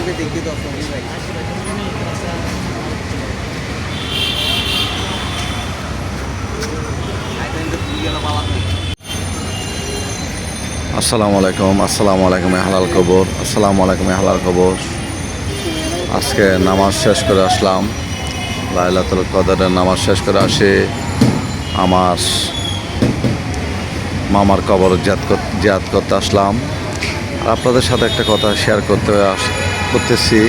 আসসালামু আলাইকুম হালাল খবর। আসসালামু আলাইকুম হালাল খবর। আজকে নামাজ শেষ করে আসলাম, লাইলাতুল কদরের নামাজ শেষ করে আসি আমার মামার কবর জিয়ারত করতে আসলাম। আর আপনাদের সাথে একটা কথা শেয়ার করতেছি।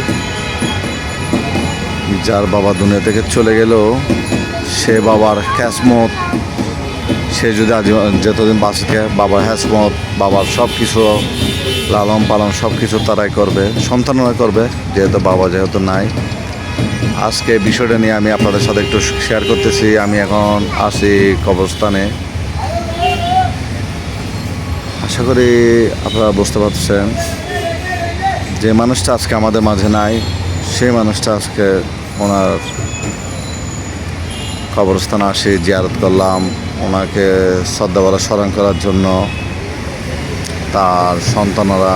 যার বাবা দুনিয়া থেকে চলে গেল, সে বাবার খেসমত, সে যদি যতদিন বাঁচে থাকে বাবার হ্যাসমত, বাবার সব কিছু লালন পালন সব কিছু তারাই করবে, সন্তানরা করবে, যেহেতু নাই। আজকে বিষয়টা নিয়ে আমি আপনাদের সাথে একটু শেয়ার করতেছি। আমি এখন আছি কবরস্থানে। আশা করি আপনারা বুঝতে পারছেন যে মানুষটা আজকে আমাদের মাঝে নাই, সেই মানুষটা আজকে ওনার কবরস্থানে আসি, জিয়ারত করলাম ওনাকে শ্রদ্ধাভরে স্মরণ করার জন্য। তার সন্তানরা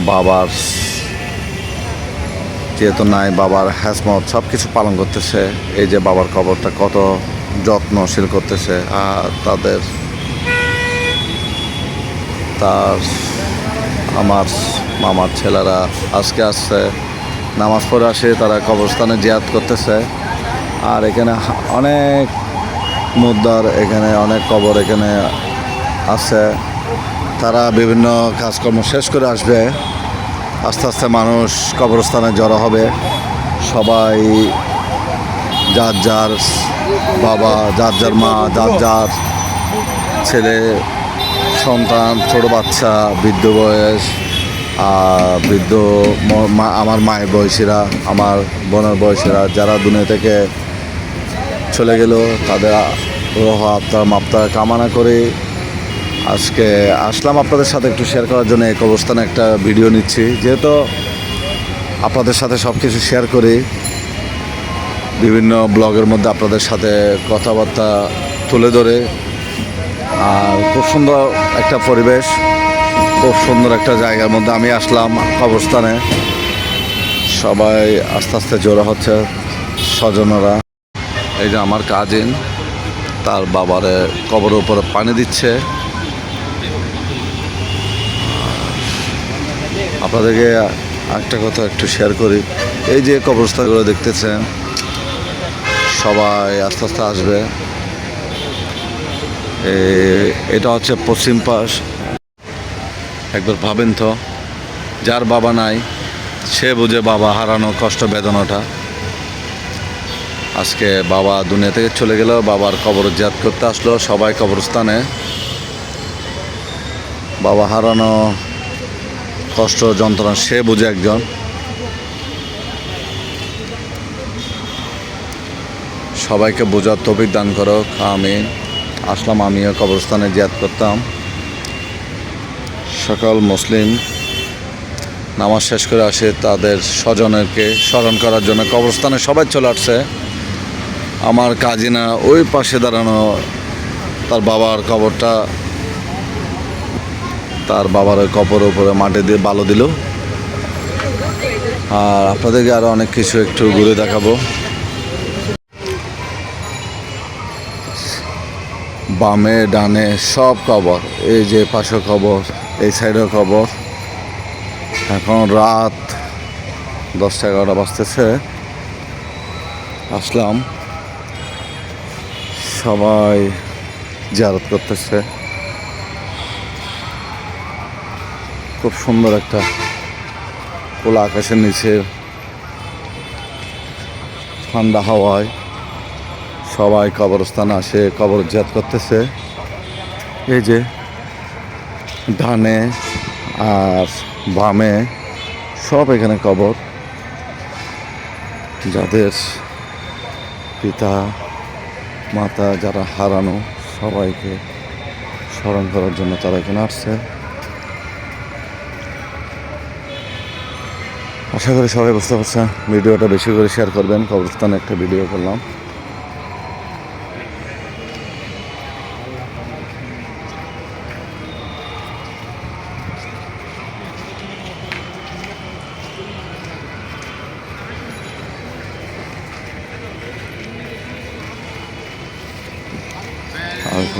বাবার যেহেতু নাই, বাবার হ্যাসমত সব কিছু পালন করতেছে। এই যে বাবার কবরটা কত যত্নশীল করতেছে। আর আমার মামার ছেলেরা আজকে আসছে, নামাজ পড়ে আসে, তারা কবরস্থানে জিয়ারত করতেছে। আর এখানে অনেক মুদ্রার, এখানে অনেক কবর এখানে আছে। তারা বিভিন্ন কাজকর্ম শেষ করে আসবে। আস্তে আস্তে মানুষ কবরস্থানে জড়ো হবে। সবাই যার যার বাবা, যার যার মা, যার যার ছেলে সন্তান, ছোট বাচ্চা, বৃদ্ধ বয়স, আমার মায়ের বয়সীরা, আমার বোনের বয়সীরা, যারা দুনিয়া থেকে চলে গেল, তাদের রোহ আত্মার মাপতা কামনা করে আজকে আসলাম আপনাদের সাথে একটু শেয়ার করার জন্য। এক অবস্থানে একটা ভিডিও নিচ্ছি, যেহেতু আপনাদের সাথে সব কিছু শেয়ার করি বিভিন্ন ব্লগের মধ্যে, আপনাদের সাথে কথাবার্তা তুলে ধরে। আর খুব সুন্দর একটা পরিবেশ, খুব সুন্দর একটা জায়গার মধ্যে আমি আসলাম কবরস্থানে। সবাই আস্তে আস্তে জোড়া হচ্ছে, স্বজনরা। এই যে আমার কাজিন, তার বাবারে কবরের উপরে পানি দিচ্ছে। আপনাদেরকে একটা কথা একটু শেয়ার করি। এই যে কবরস্থানগুলো দেখতেছেন, সবাই আস্তে আস্তে আসবে। এটা হচ্ছে পশ্চিম পাশ। একবার ভাবেন তো, যার বাবা নাই সে বুঝে বাবা হারানো কষ্ট বেদনাটা। আজকে বাবা দুনিয়া থেকে চলে গেল, বাবার কবর জিয়ারত করতে আসলো সবাই কবরস্থানে। বাবা হারানো কষ্ট যন্ত্রণা সে বুঝে একজন। সবাইকে বোঝার তৌফিক দান করো, আমিন। আসলাম আমিও কবরস্থানে জিয়ারত করতাম। সকল মুসলিম নামাজ শেষ করে আসে, তাদের স্বজনকে স্মরণ করার জন্য কবরস্থানে সবাই চলে আসছে। আমার কাজিনা ওই পাশে দাঁড়ানো, তার বাবার কবরটা, তার বাবার ওই কবরের উপরে মাটি দিয়ে বালু দিল। আর আপনাদেরকে আরও অনেক কিছু একটু ঘুরে দেখাবো। বামে ডানে সব কবর, এই যে পাশে কবর, এই সাইডে কবর। এখন রাত 10-11টা বাজতেছে। আসলাম, সবাই জিয়ারত করতেছে। খুব সুন্দর একটা খোলা আকাশের নিচে ঠান্ডা হাওয়ায় সবাই কবরস্থানে আসে, কবর জিয়ারত করতেছে। এই যে ডানে আর বামে সব এখানে কবর। যাদের পিতা মাতা যারা হারানো, সবাইকে স্মরণ করার জন্য তারা এখানে আসছে। আশা করি সবাই বুঝতে পারছেন। ভিডিওটা বেশি করে শেয়ার করবেন। কবরস্থানে একটা ভিডিও করলাম।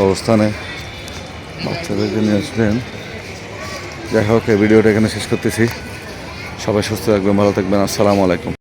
অবস্থানে বাচ্চাদেরকে নিয়ে আসবেন। যাই হোক, এই ভিডিওটা এখানে শেষ করতেছি। সবাই সুস্থ থাকবেন, ভালো থাকবেন। আসসালামু আলাইকুম।